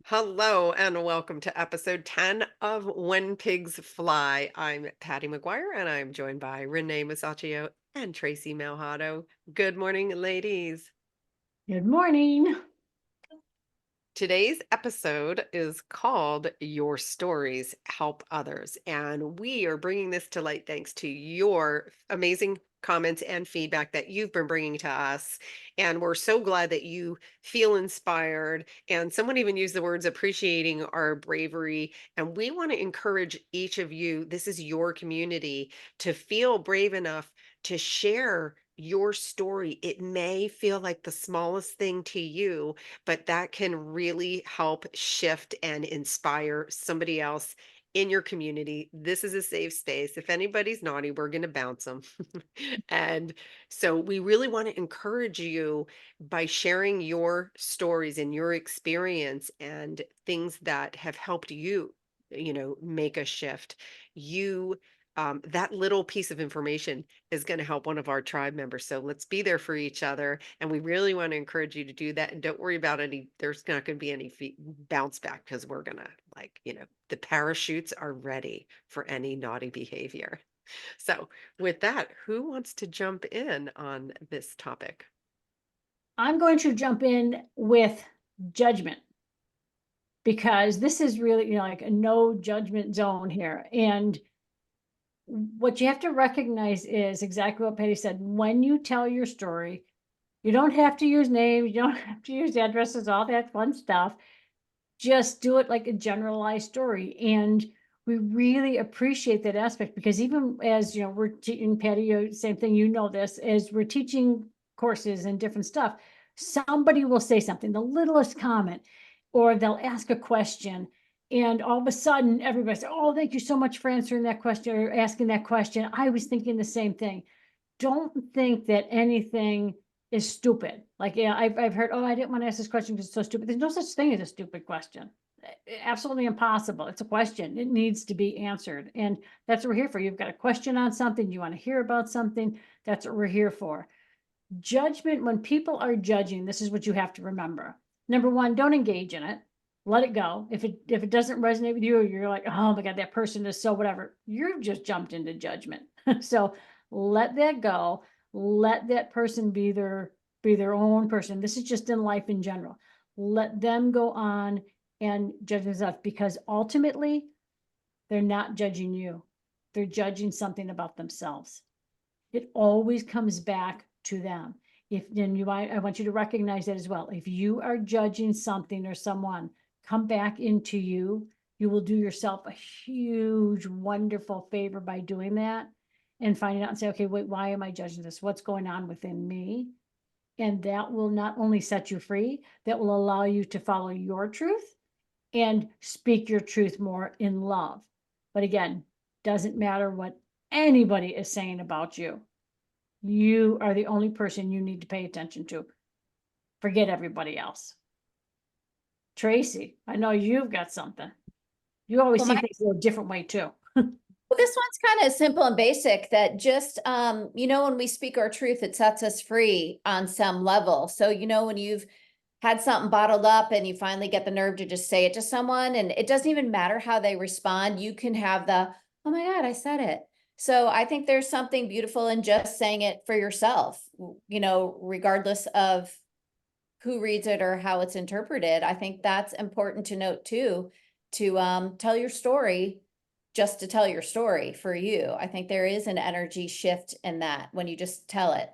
Hello and welcome to episode 10 of When Pigs Fly. I'm Patty McGuire and I'm joined by Renee Masaccio and Tracy Malhado. Good morning, ladies. Good morning. Today's episode is called Your Stories Help Others. And we are bringing this to light thanks to your amazing comments and feedback that you've been bringing to us. And we're so glad that you feel inspired. And someone even used the words appreciating our bravery. And we want to encourage each of you, this is your community, to feel brave enough to share your story. It may feel like the smallest thing to you, but that can really help shift and inspire somebody else in your community. This is a safe space. If anybody's naughty, we're going to bounce them. And so we really want to encourage you by sharing your stories and your experience and things that have helped you, make a shift. You that little piece of information is going to help one of our tribe members. So let's be there for each other. And we really want to encourage you to do that. And don't worry about there's not going to be any bounce back because we're going to, the parachutes are ready for any naughty behavior. So, with that, who wants to jump in on this topic? I'm going to jump in with judgment because this is really, like a no judgment zone here. And what you have to recognize is exactly what Patty said. When you tell your story, you don't have to use names, you don't have to use addresses, all that fun stuff. Just do it like a generalized story. And we really appreciate that aspect because even as we're teaching Patty, same thing, this, as we're teaching courses and different stuff, somebody will say something, the littlest comment, or they'll ask a question. And all of a sudden, everybody says, "Oh, thank you so much for answering that question or asking that question. I was thinking the same thing." Don't think that anything is stupid. Like, yeah, I've heard, "Oh, I didn't want to ask this question because it's so stupid." There's no such thing as a stupid question. Absolutely impossible. It's a question. It needs to be answered. And that's what we're here for. You've got a question on something, you want to hear about something. That's what we're here for. Judgment, when people are judging, this is what you have to remember. Number one, don't engage in it. Let it go. If it doesn't resonate with you, or you're like, "Oh my God, that person is so whatever," you've just jumped into judgment. So let that go. Let that person be their own person. This is just in life in general. Let them go on and judge themselves because ultimately they're not judging you. They're judging something about themselves. It always comes back to them. If then I want you to recognize that as well. If you are judging something or someone, come back into you. You will do yourself a huge, wonderful favor by doing that and finding out and say, "Okay, wait, why am I judging this? What's going on within me?" And that will not only set you free, that will allow you to follow your truth and speak your truth more in love. But again, doesn't matter what anybody is saying about you. You are the only person you need to pay attention to. Forget everybody else. Tracy, I know you've got something. You always Well, see things a little different way too. this one's kind of simple and basic that just, when we speak our truth, it sets us free on some level. So, when you've had something bottled up and you finally get the nerve to just say it to someone, and it doesn't even matter how they respond, you can have "Oh my God, I said it." So I think there's something beautiful in just saying it for yourself, regardless of who reads it or how it's interpreted. I think that's important to note too, to tell your story just to tell your story for you. I think there is an energy shift in that when you just tell it.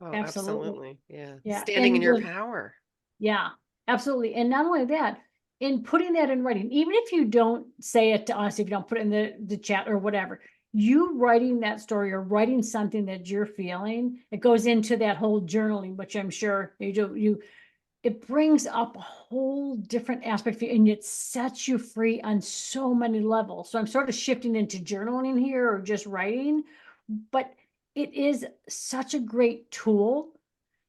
Oh, Absolutely. absolutely. Yeah. Yeah. Standing in And your power. yeah, absolutely. And not only that, in putting that in writing, even if you don't say it to us, if you don't put it in the chat or whatever, you writing that story or writing something that you're feeling, it goes into that whole journaling, which I'm sure it brings up a whole different aspect for you and it sets you free on so many levels. So I'm sort of shifting into journaling here or just writing, but it is such a great tool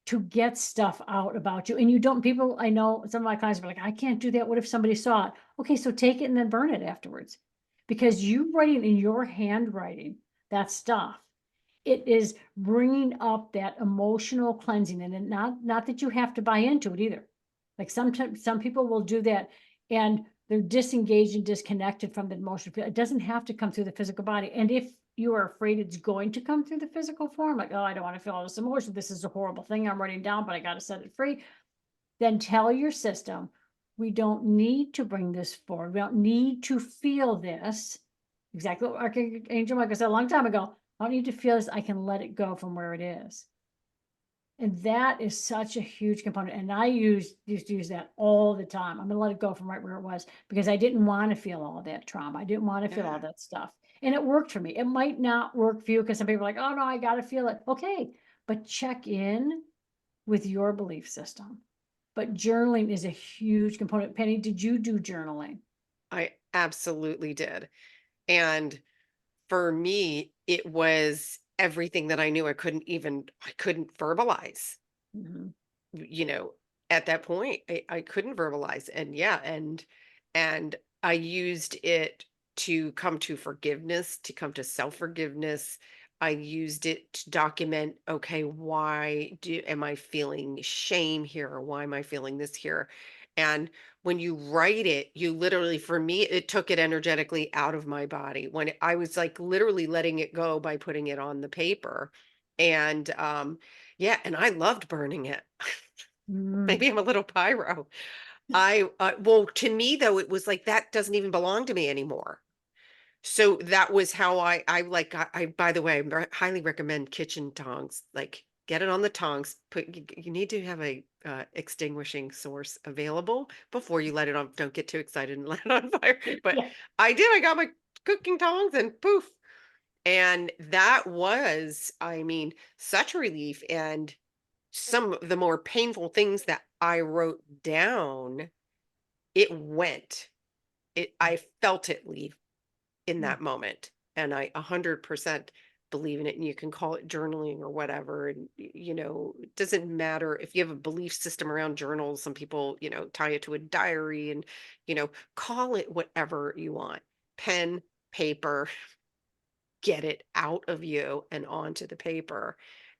to get stuff out about you. And you don't, people, I know some of my clients are like, "I can't do that. What if somebody saw it?" Okay, so take it and then burn it afterwards. Because you writing in your handwriting that stuff, it is bringing up that emotional cleansing, and not that you have to buy into it either. Like sometimes some people will do that and they're disengaged and disconnected from the emotional feel. It doesn't have to come through the physical body. And if you are afraid it's going to come through the physical form, like, oh, I don't want to feel all this emotion. This is a horrible thing I'm writing down, but I got to set it free. Then tell your system, we don't need to bring this forward. We don't need to feel this. Exactly what Archangel Michael said a long time ago. I don't need to feel this. I can let it go from where it is. And that is such a huge component. And I used to use that all the time. I'm gonna let it go from right where it was because I didn't want to feel all that trauma. I didn't want to feel all Yeah. that stuff. And it worked for me. It might not work for you because some people are like, oh no, I gotta feel it. Okay. But check in with your belief system. But journaling is a huge component. Penny, did you do journaling? I absolutely did. And for me, it was everything that I knew I couldn't verbalize. Mhm. You know, at that point, I couldn't verbalize, and yeah, and I used it to come to forgiveness, to come to self-forgiveness. I used it to document, okay, why do am I feeling shame here, or why am I feeling this here? And when you write it, you literally, for me, it took it energetically out of my body when I was like literally letting it go by putting it on the paper. And yeah, and I loved burning it. Mm. Maybe I'm a little pyro. Well, to me though, it was like that doesn't even belong to me anymore. So that was how by the way, highly recommend kitchen tongs. Like get it on the tongs. You need to have a extinguishing source available before you let it on. Don't get too excited and let it on fire. But Yeah. I did. I got my cooking tongs and poof. And that was, I mean, such a relief. And some of the more painful things that I wrote down, it went. I felt it leave in Yeah. that moment, and I 100% believe in it, and you can call it journaling or whatever, and, it doesn't matter if you have a belief system around journals. Some people, tie it to a diary and, call it whatever you want. Pen, paper, get it out of you and onto the paper,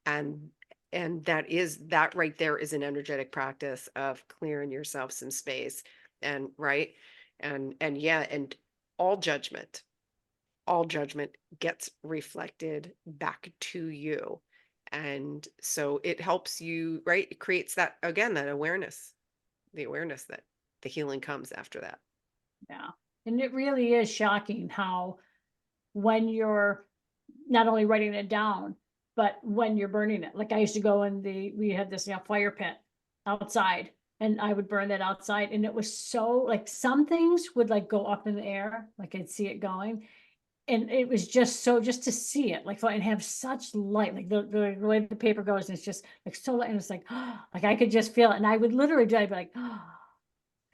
and that right there is an energetic practice of clearing yourself some space, and right, and yeah, and all judgment all judgment gets reflected back to you, and so it helps you, right, it creates that, again, that awareness, the awareness that the healing comes after that. Yeah. And it really is shocking how when you're not only writing it down, but when you're burning it. Like I used to go in we had this, fire pit outside and I would burn that outside. And it was so like some things would like go up in the air, like I'd see it going. And it was just so just to see it like and have such light, like the way the paper goes, and it's just like so light, and it's like, like I could just feel it. And I would literally do, I'd be like, look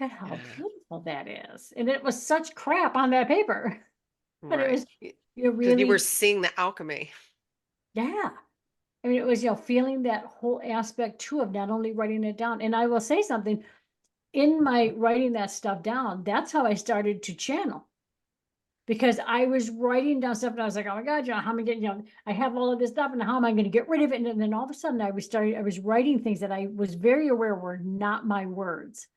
at how Yeah, beautiful that is. And it was such crap on that paper, but it right, was, you because you were really, seeing the alchemy. yeah. I mean, it was, feeling that whole aspect too of not only writing it down. And I will say something in my writing that stuff down, that's how I started to channel because I was writing down stuff and I was like, oh my God, how am I getting, I have all of this stuff and how am I going to get rid of it? And then all of a sudden I was writing things that I was very aware were not my words,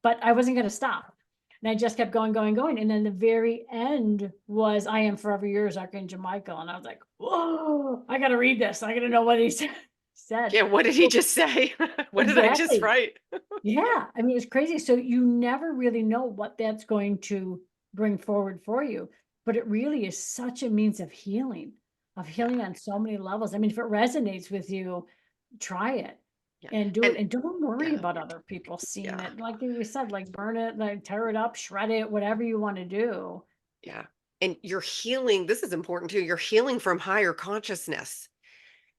but I wasn't going to stop. And I just kept going, going, going. And then the very end was I am forever yours, Archangel Michael. And I was like, whoa, I got to read this. I got to know what he said. Yeah, what did he So just say? What did I just exactly. write? Yeah. I mean, it's crazy. So you never really know what that's going to bring forward for you. But it really is such a means of Yeah, healing on so many levels. I mean, if it resonates with you, try it yeah, and do it. and And don't worry yeah, about other people seeing yeah, it. Like we said, like burn it, like tear it up, shred it, whatever you want to do. yeah, and you're healing, this is important too, you're healing from higher consciousness.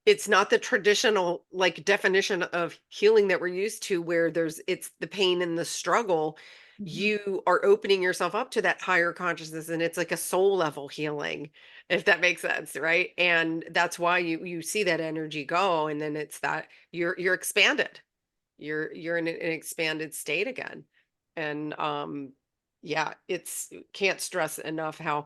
It's not the traditional, like, definition of healing that we're used to where it's the pain and the struggle. Mhm. You are opening yourself up to that higher consciousness, and it's like a soul level healing, if that makes sense, right? And that's why you see that energy go, and then it's that you're expanded. You're in an expanded state again. And yeah, it's can't stress enough how,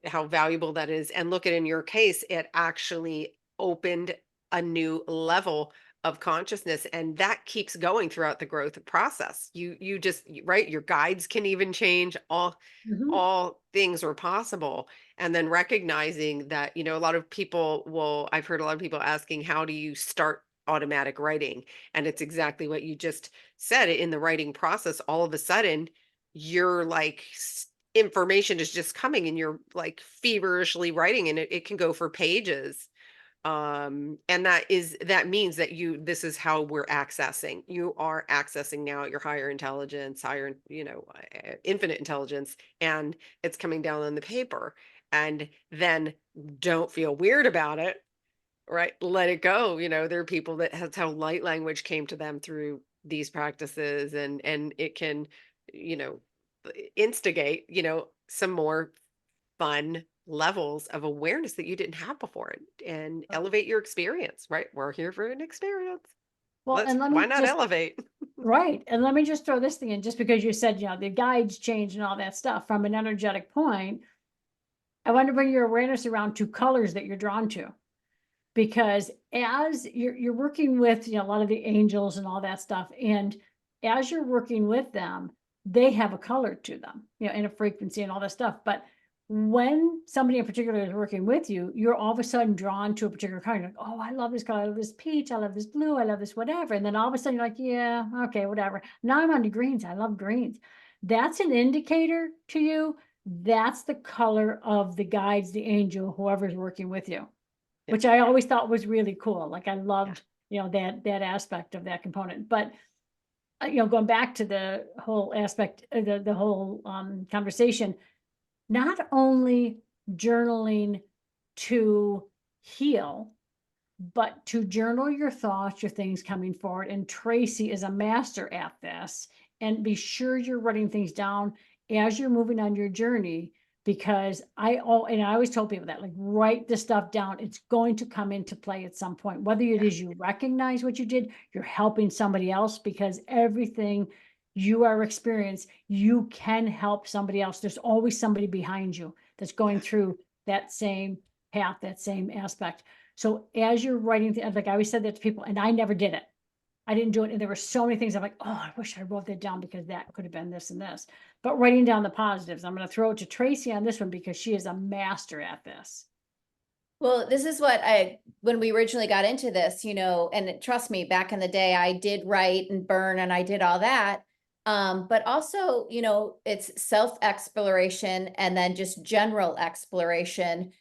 how valuable that is. And look at, in your case, it actually opened a new level of consciousness, and that keeps going throughout the growth process. You just right, your guides can even change, Mhm. all things are possible. And then recognizing that, a lot of people will, I've heard a lot of people asking, how do you start automatic writing? And it's exactly what you just said. In the writing process, all of a sudden, you're like, information is just coming and you're like feverishly writing, and it can go for pages. And that means that this is how we're accessing, you are accessing now your higher intelligence, higher, infinite intelligence, and it's coming down on the paper. And then don't feel weird about it, right? Let it go. There are people that's how light language came to them through these practices, and it can, you know instigate, some more fun levels of awareness that you didn't have before, and elevate your experience, right? We're here for an experience. Well, and let Why me not just elevate? right, and let me just throw this thing in, just because you said, the guides change and all that stuff from an energetic point. I want to bring your awareness around to colors that you're drawn to, because as you're working with, a lot of the angels and all that stuff, and as you're working with them, they have a color to them, and a frequency and all that stuff. But when somebody in particular is working with you, you're all of a sudden drawn to a particular color. You're like, oh, I love this color, I love this peach, I love this blue, I love this whatever. And then all of a sudden you're like, yeah, okay, whatever. Now I'm on to greens. I love greens. That's an indicator to you. That's the color of the guides, the angel, whoever's working with you, Yeah, which I always thought was really cool. Like I yeah, loved, that aspect of that component. But going back to the whole aspect, the whole conversation, not only journaling to heal, but to journal your thoughts, your things coming forward. And Tracy is a master at this. And be sure you're writing things down as you're moving on your journey, because I always told people that, like, write the stuff down. It's going to come into play at some point. Whether it yeah, is you recognize what you did, you're helping somebody else, because everything you are experiencing, you can help somebody else. There's always somebody behind you that's going yeah. through that same path, that same aspect. So as you're writing, like I always said that to people, and I never did it. I didn't do it. And there were so many things I'm like, oh, I wish I wrote that down, because that could have been this and this. But writing down the positives, I'm going to throw it to Tracy on this one, because she is a master at this. Well, this is what when we originally got into this, and trust me, back in the day, I did write and burn and I did all that. But also, it's self-exploration and then just general exploration.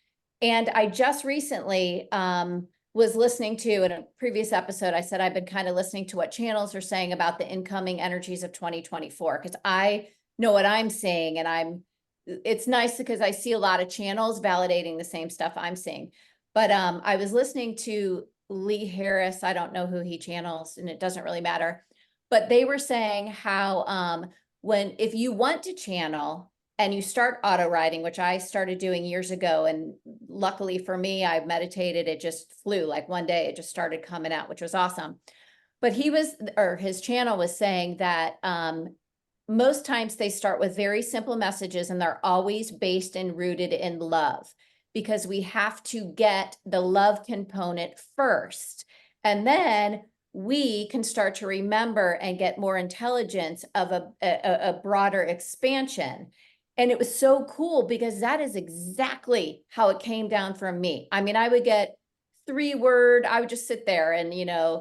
And I just recently was listening to, in a previous episode, I said I've been kind of listening to what channels are saying about the incoming energies of 2024, because I know what I'm seeing, and it's nice because I see a lot of channels validating the same stuff I'm seeing. But I was listening to Lee Harris. I don't know who he channels, and it doesn't really matter. But they were saying how if you want to channel and you start auto writing, which I started doing years ago, and luckily for me, I meditated, it just flew. Like one day it just started coming out, which was awesome. But his channel was saying that most times they start with very simple messages, and they're always based and rooted in love, because we have to get the love component first. And then we can start to remember and get more intelligence of a broader expansion. And it was so cool, because that is exactly how it came down from me. I mean, I would get 3 word, I would just sit there and, Yeah.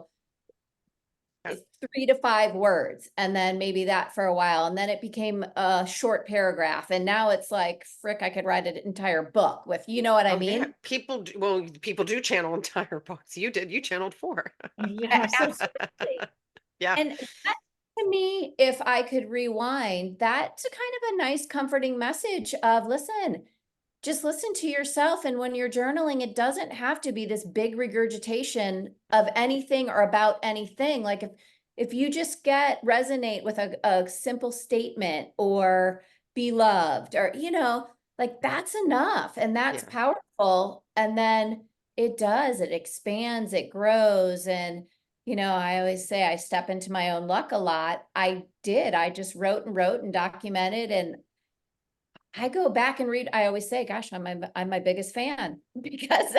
3 to 5 words, and then maybe that for a while, and then it became a short paragraph, and now it's like, frick, I could write an entire book with, you know what I Oh yeah, mean? people do channel entire books. You channeled four. Yeah, Absolutely. Yeah, And that, to me, if I could rewind, that's a kind of a nice comforting message of, listen, just listen to yourself. And when you're journaling, it doesn't have to be this big regurgitation of anything or about anything. Like if you just resonate with a simple statement, or be loved, or, like, that's enough, and that's yeah. powerful. And then it expands, it grows. And, I always say I step into my own luck a lot. I just wrote and documented, and I go back and read. I always say, gosh, I'm my biggest fan because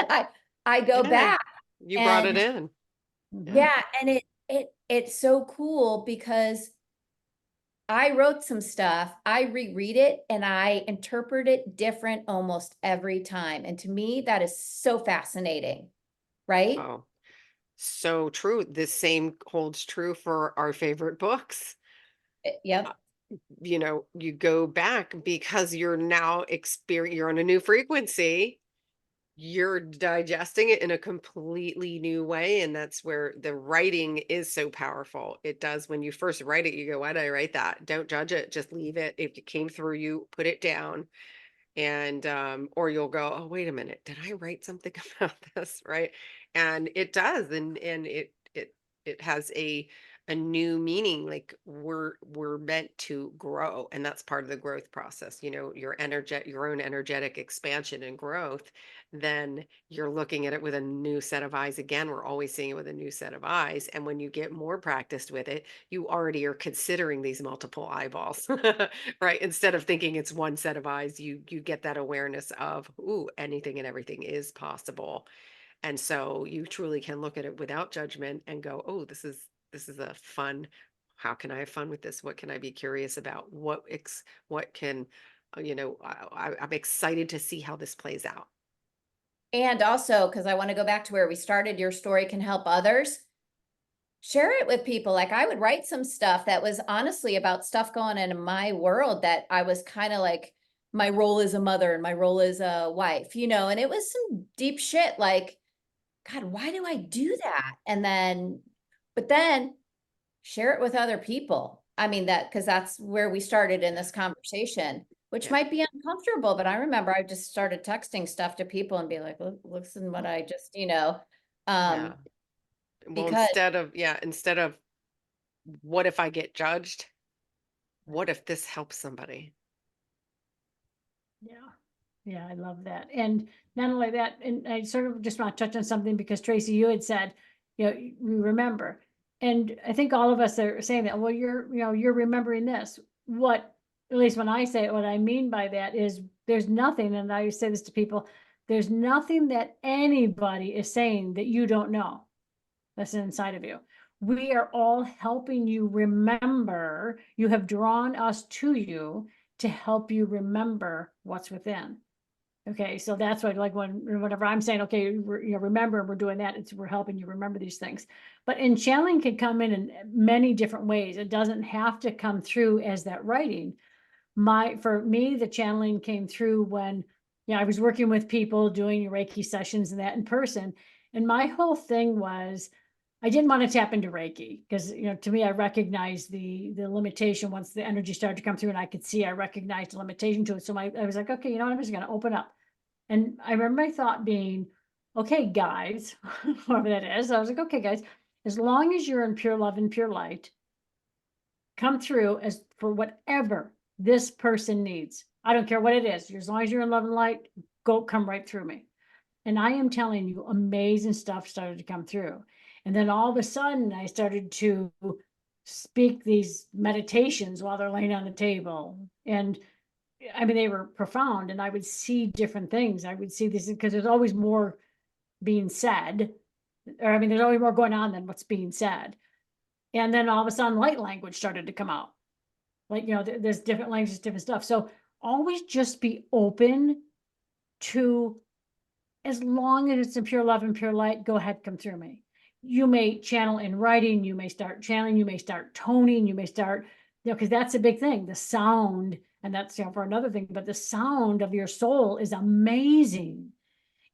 I go Yeah, back you brought it and in. Mhm. Yeah. Yeah, and it's so cool because I wrote some stuff, I reread it, and I interpret it different almost every time, and to me, that is so fascinating, right? Oh, so true. The same holds true for our favorite books. Uh, Yep. you go back because you're on a new frequency. You're digesting it in a completely new way, and that's where the writing is so powerful. It does when you first write it, you go, "Why did I write that?" Don't judge it, just leave it. If it came through you, put it down. And or you'll go, "Oh, wait a minute, did I write something about this?" Right? And it does, and it has a new meaning. Like we're meant to grow, and that's part of the growth process. Your own energetic expansion and growth. Then you're looking at it with a new set of eyes. Again, we're always seeing it with a new set of eyes, and when you get more practiced with it, you already are considering these multiple eyeballs. Right, instead of thinking it's one set of eyes, you get that awareness of, "Ooh, anything and everything is possible." And so you truly can look at it without judgment and go, "Oh, this is a fun. How can I have fun with this? What can I be curious about? What can, I'm excited to see how this plays out." And also, because I want to go back to where we started, your story can help others. Share it with people. Like I would write some stuff that was honestly about stuff going on in my world that I was kind of like my role as a mother and my role as a wife, and it was some deep shit like, God, why do I do that? But then share it with other people. I mean, because that's where we started in this conversation, which Yeah. might be uncomfortable, but I remember I just started texting stuff to people and be like, "Look, listen what I just, Yeah. um, Well, because instead of what if I get judged? What if this helps somebody? Yeah. Yeah, I love that. And not only that, and I sort of just want to touch on something because Tracy, you had said, we remember. And I think all of us are saying that, well, you're remembering this. At least when I say it, what I mean by that is there's nothing, and I say this to people, there's nothing that anybody is saying that you don't know that's inside of you. We are all helping you remember. You have drawn us to you to help you remember what's within. Okay, so that's what like whenever I'm saying, okay, remember we're doing that, we're helping you remember these things. But channeling can come in many different ways. It doesn't have to come through as that writing. For me, the channeling came through when I was working with people doing Reiki sessions and that in person. And my whole thing was I didn't want to tap into Reiki because to me I recognized the limitation once the energy started to come through and I could see I recognized the limitation to it. So I was like, okay, you know what, I'm just gonna open up. And I remember my thought being, okay, guys, whoever that is, I was like, okay, guys, as long as you're in pure love and pure light, come through as for whatever this person needs. I don't care what it is. As long as you're in love and light, come right through me. And I am telling you, amazing stuff started to come through. And then all of a sudden, I started to speak these meditations while they're laying on the table. And I mean, they were profound, and I would see different things. I would see this because there's always more being said, or I mean, there's always more going on than what's being said. And then all of a sudden, light language started to come out. Like, there's different languages, different stuff. So always just be open to, as long as it's in pure love and pure light, go ahead, come through me. You may channel in writing, you may start channeling, you may start toning, you may start, because that's a big thing, the sound, and that's for another thing, but the sound of your soul is amazing.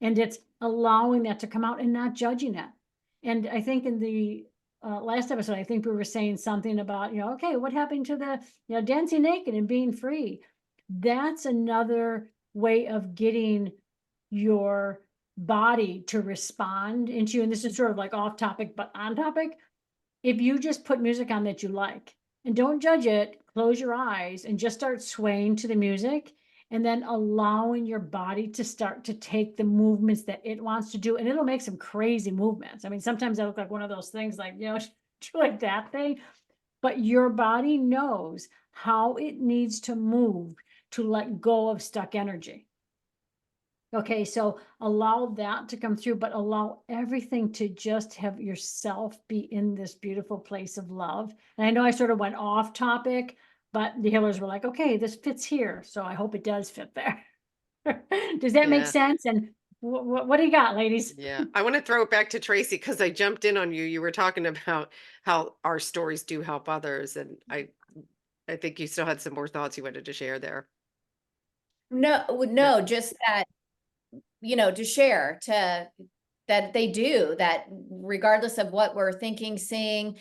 And it's allowing that to come out and not judging it. And I think in the last episode, I think we were saying something about, okay, what happened to the, dancing naked and being free? That's another way of getting your body to respond into you. And this is sort of like off topic, but on topic. If you just put music on that you like and don't judge it, close your eyes and just start swaying to the music and then allowing your body to start to take the movements that it wants to do. And it'll make some crazy movements. I mean, sometimes I look like one of those things like, like that thing, but your body knows how it needs to move to let go of stuck energy. Okay, so allow that to come through, but allow everything to just have yourself be in this beautiful place of love. And I know I sort of went off topic, but the healers were like, okay, this fits here. So I hope it does fit there. Does that make Yeah. sense? And what do you got, ladies? Yeah. I want to throw it back to Tracy because I jumped in on you. You were talking about how our stories do help others. And I think you still had some more thoughts you wanted to share there. No, Yeah. no, just that, to share, that they do that regardless of what we're thinking, seeing,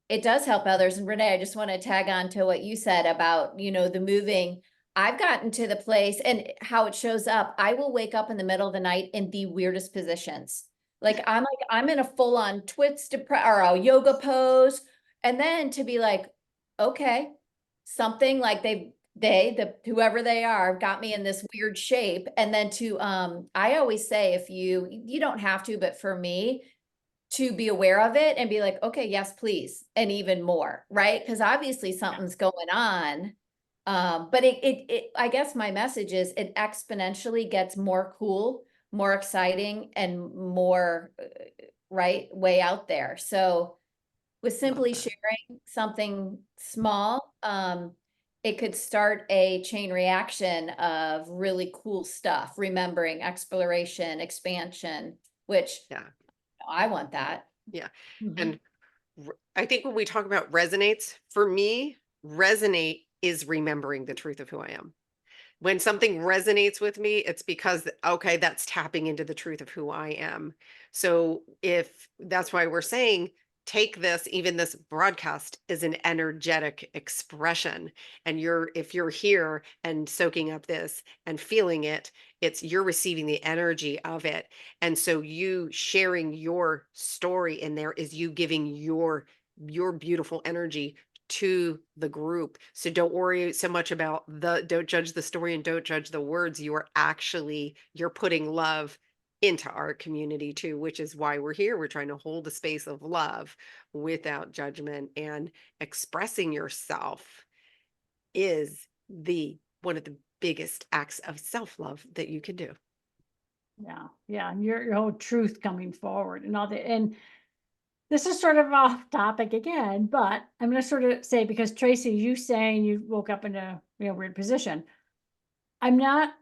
it does help others. And Renee, I just want to tag on to what you said about, the moving. I've gotten to the place and how it shows up. I will wake up in the middle of the night in the weirdest positions. I'm in a full on twist or a yoga pose. And then to be like, okay, something like whoever they are got me in this weird shape. And then I always say, if you don't have to, but for me, to be aware of it and be like, okay, yes, please. And even more, right? Because obviously something's going on. But I guess my message is it exponentially gets more cool, more exciting, and more, right, way out there. So with Love simply that. sharing something small, it could start a chain reaction of really cool stuff, remembering, exploration, expansion, which Yeah. I want that. Yeah. Mhm. And I think when we talk about resonates, for me, resonate is remembering the truth of who I am. When something resonates with me, it's because, okay, that's tapping into the truth of who I am. So if that's why we're saying, take this, even this broadcast is an energetic expression. And if you're here and soaking up this and feeling it, you're receiving the energy of it. And so you sharing your story in there is you giving your beautiful energy to the group. So don't worry so much about don't judge the story and don't judge the words. You're putting love into our community too, which is why we're here. We're trying to hold a space of love without judgment, and expressing yourself is the one of the biggest acts of self-love that you can do. Yeah, yeah, and your whole truth coming forward and all that. And this is sort of off topic again, but I'm going to sort of say, because Tracy, you saying you woke up in a weird position. I'm not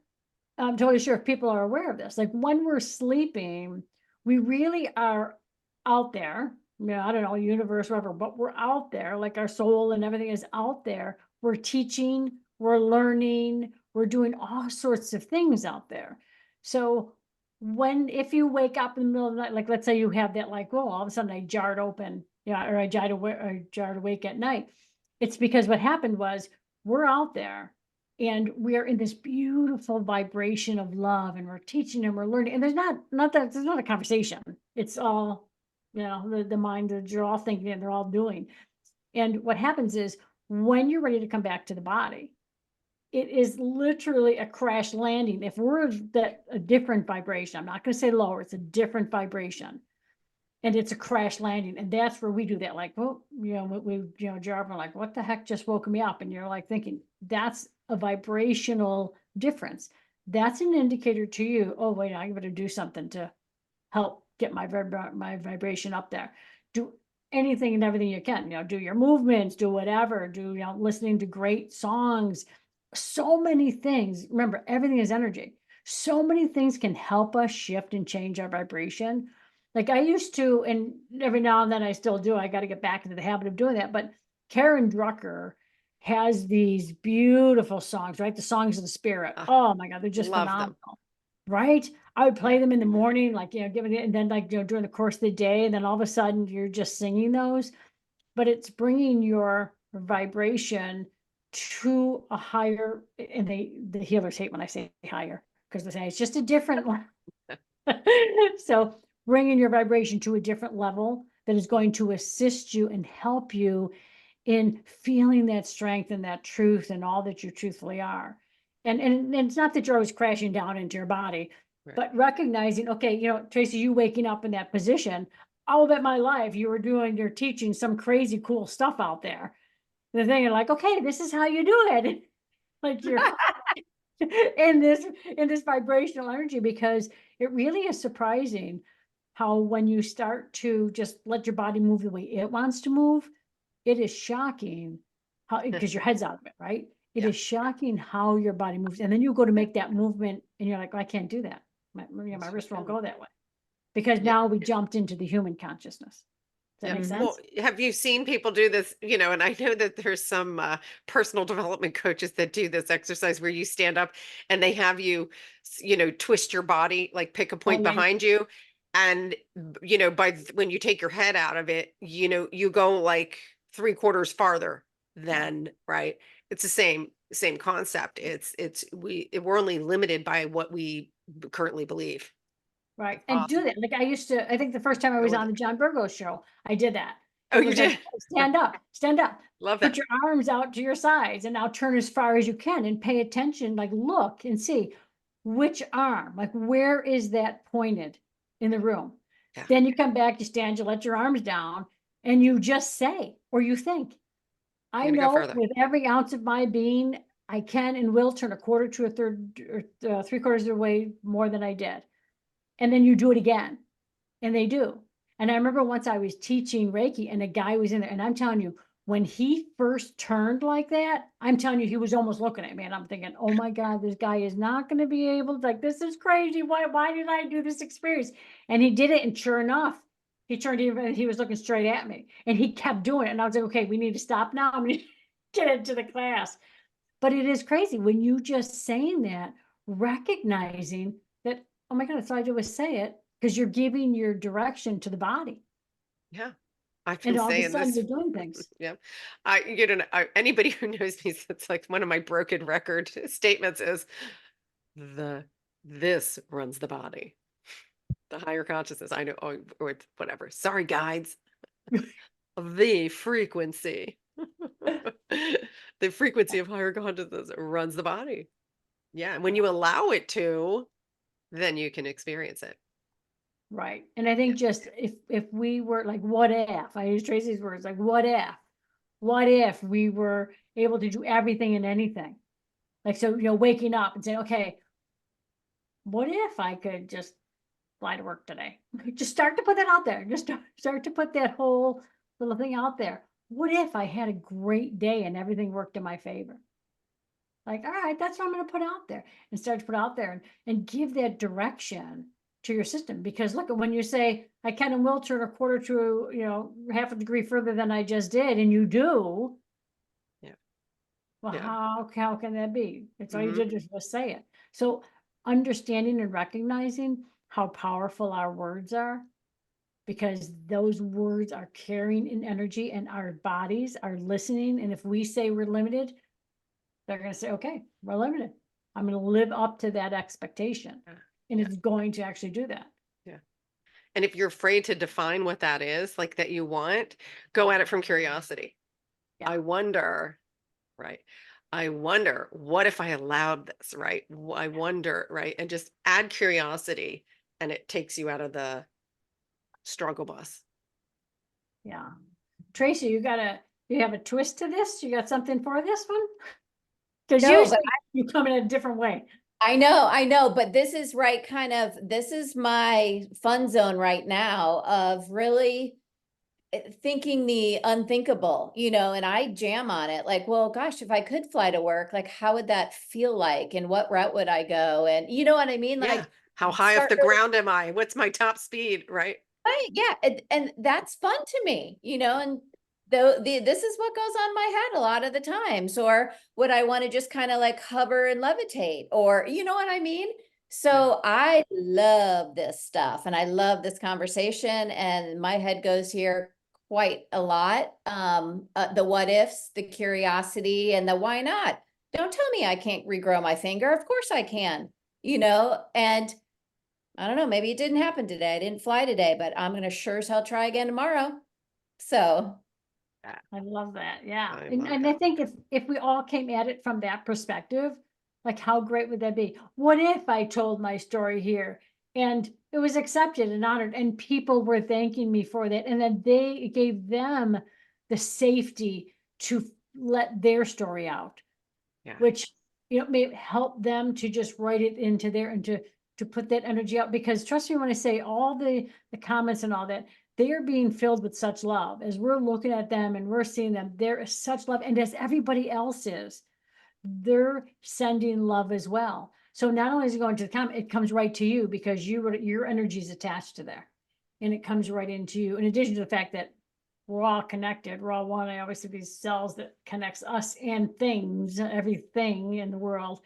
totally sure if people are aware of this. Like when we're sleeping, we really are out there. I don't know, universe, whatever, but we're out there. Like our soul and everything is out there. We're teaching, we're learning, we're doing all sorts of things out there. So if you wake up in the middle of the night, like let's say you have that, like, oh, all of a sudden I jarred open, or I jarred awake at night. It's because what happened was we're out there and we are in this beautiful vibration of love, and we're teaching and we're learning, and there's not a conversation. It's all, the mind that you're all thinking and they're all doing. And what happens is when you're ready to come back to the body, it is literally a crash landing. If we're that a different vibration, I'm not going to say lower, it's a different vibration, and it's a crash landing. And that's where we do that. Like, oh, Jarvin, like, what the heck just woke me up? And you're like thinking that's a vibrational difference. That's an indicator to you. Oh, wait, I better do something to help get my vibration up there. Do anything and everything you can, do your movements, do whatever, listening to great songs, so many things. Remember, everything is energy. So many things can help us shift and change our vibration. Like I used to, and every now and then I still do. I got to get back into the habit of doing that. But Karen Drucker has these beautiful songs, right? The songs of the spirit. Ah, Oh my God, they're just love them. phenomenal, right? I would Yeah. play them in the morning, like, giving it, and then like, during the course of the day, and then all of a sudden you're just singing those, but it's bringing your vibration to a higher, and the healers hate when I say higher, because they say it's just a different one. So bringing your vibration to a different level that is going to assist you and help you in feeling that strength and that truth and all that you truthfully are. And it's not that you're always crashing down into your body, Right. but recognizing, okay, Tracy, you waking up in that position, all of my life you were you're teaching some crazy cool stuff out there. The thing you're like, okay, this is how you do it. Like you're in this vibrational energy, because it really is surprising how when you start to just let your body move the way it wants to move, it is shocking how, because your head's out of it, right? It Yeah. is shocking how your body moves. And then you go to make that movement and you're like, "Oh, I can't do that. My wrist won't go that way." Because Yeah. now we jumped into the human consciousness. Does that Yeah. make Well, sense? have you seen people do this? And I know that there's some personal development coaches that do this exercise where you stand up and they have you, twist your body, like pick a Oh, point yeah, yeah. behind you. And, when you take your head out of it, you go like 3/4 farther Yeah. than, right. It's the same concept. We're only limited by what we currently believe. Right, It's and do awesome. that, like, I think the first time I Go was with on it. the John Burgos show, I did that. Oh, It you was like, did? stand up, Love put that. your arms out to your sides, and now turn as far as you can and pay attention, like, look and see which arm, like, where is that pointed in the room? Yeah. Then you come back, you stand, you let your arms down, and you just say, or you think, I'm "I gonna go know further. with every ounce of my being, I can and will turn a quarter to a third, or, 3/4 of the way more than I did." And then you do it again. And they do. And I remember once I was teaching Reiki and a guy was in there, and I'm telling you, when he first turned like that, I'm telling you, he was almost looking at me and I'm thinking, "Oh my God, this guy is not going to be able to, like, this is crazy. Why did I do this experience?" And he did it. And sure enough, he turned even, and he was looking straight at me and he kept doing it. And I was like, "Okay, we need to stop now. I'm going to get into the class." But it is crazy when you just saying that, recognizing that, "Oh my God, that's all I do is say it," because you're giving your direction to the body. Yeah. I've And been all of a saying sudden this. you're doing things. Yeah. Anybody who knows me, it's like one of my broken record statements is the this runs the body. The higher consciousness. I know, or it's whatever. Sorry, guides. The frequency. The frequency of higher consciousness runs the body. Yeah. And when Yeah, you allow it to, then you can experience it. right. And I Yeah. think just if we were like, what if, I use Tracy's words, like, what if we were able to do everything and anything? Like, so, waking up and saying, "Okay, what if I could just fly to work today?" Just start to put that out there. Just start to put that whole little thing out there. What if I had a great day and everything worked in my favor? Like, all right, that's what I'm going to put out there, and start to put out there and give that direction to your system. Because look, when you say, "I can and will turn a quarter to, half a degree further than I just did," and you do, Yeah. well, Yeah. how can that be? It's all you Hmm. did was say it. So understanding and recognizing how powerful our words are, because those words are carrying an energy and our bodies are listening. And if we say we're limited, they're going to say, "Okay, we're limited. I'm going to live up to that expectation." Yeah. And Yeah. it's going to actually do that. Yeah. And if you're afraid to define what that is, like that you want, go at it from curiosity. Yeah. I wonder, right? I wonder, what if I allowed this, right? I wonder, right? And just add curiosity and it takes you out of the struggle bus. Yeah. Tracy, you have a twist to this? You got something for this one? Because No, but usually you come in a different way. I know, but this is right, this is my fun zone right now of really thinking the unthinkable, and I jam on it. Like, well, gosh, if I could fly to work, like, how would that feel like? And what route would I go? And you know what I mean? Yeah. Like, How high off start the really, ground am I? What's my top speed, right? right, yeah. And that's fun to me, and this is what goes on my head a lot of the times. Or would I want to just kind of like hover and levitate? Or, you know what I mean? Yeah. So I love this stuff and I love this conversation, and my head goes here quite a lot. The what ifs, the curiosity, and the why not. Don't tell me I can't regrow my finger. Of course I can, and I don't know, maybe it didn't happen today. I didn't fly today, but I'm gonna sure as hell try again tomorrow. So Yeah. I love that. Yeah. I And, love and I that. think if we all came at it from that perspective, like, how great would that be? What if I told my story here and it was accepted and honored and people were thanking me for that, and then it gave them the safety to let their story out, Yeah. which maybe help them to just write it into there and to put that energy out, because trust me when I say all the comments and all that, they are being filled with such love. As we're looking at them and we're seeing them, there is such love, and as everybody else is, they're sending love as well. So not only is it going to the comment, it comes right to you because your energy is attached to there, and it comes right into you. In addition to the fact that we're all connected, we're all one. I always see these cells that connects us and things, everything in the world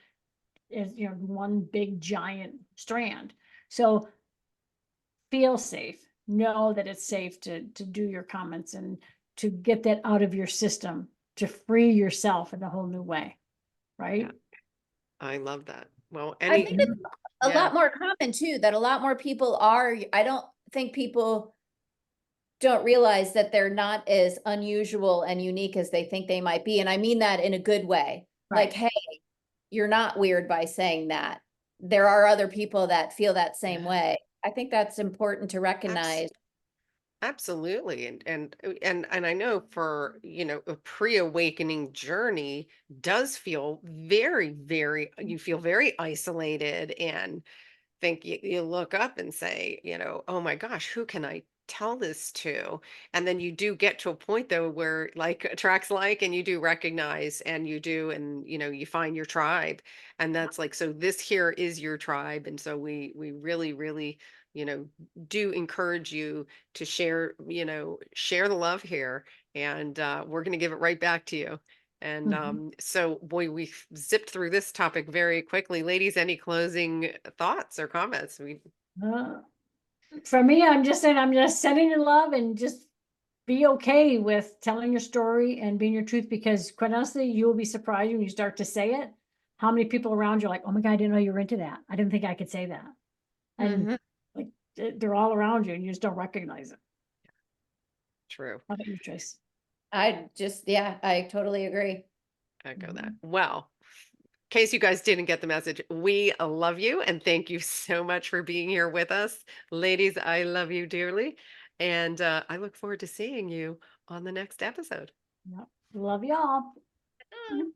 is, one big giant strand. So feel safe. Know that it's safe to do your comments and to get that out of your system, to free yourself in a whole new way. Right? Yeah. I love that. Well, I think it's a yeah. lot more common too, that a lot more people are, I don't think people don't realize that they're not as unusual and unique as they think they might be. And I mean that in a good way. Like, Right. hey, you're not weird by saying that. There are other people that feel that same way. I think that's important to recognize. Absolutely. And I know for, a pre-awakening journey does feel very, very, you feel very isolated and think you look up and say, oh my gosh, who can I tell this to? And then you do get to a point though where like attracts like, and you do recognize and you do, and you find your tribe. And that's like, so this here is your tribe. And so we really, really, you know, do encourage you to share, share the love here. And we're going to give it right back to you. And Mhm. so, boy, we zipped through this topic very quickly. Ladies, any closing thoughts or comments? Uh, for me, I'm just saying, I'm just sending you love and just be okay with telling your story and being your truth, because quite honestly, you will be surprised when you start to say it. How many people around you are like, oh my God, I didn't know you were into that. I didn't think I could say that. And Mhm. like, they're all around you and you just don't recognize it. True. How about you, Trace? Yeah, I totally agree. Echo that. Mhm. Well, in case you guys didn't get the message, we love you and thank you so much for being here with us. Ladies, I love you dearly. And I look forward to seeing you on the next episode. Yep. Love y'all.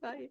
Bye.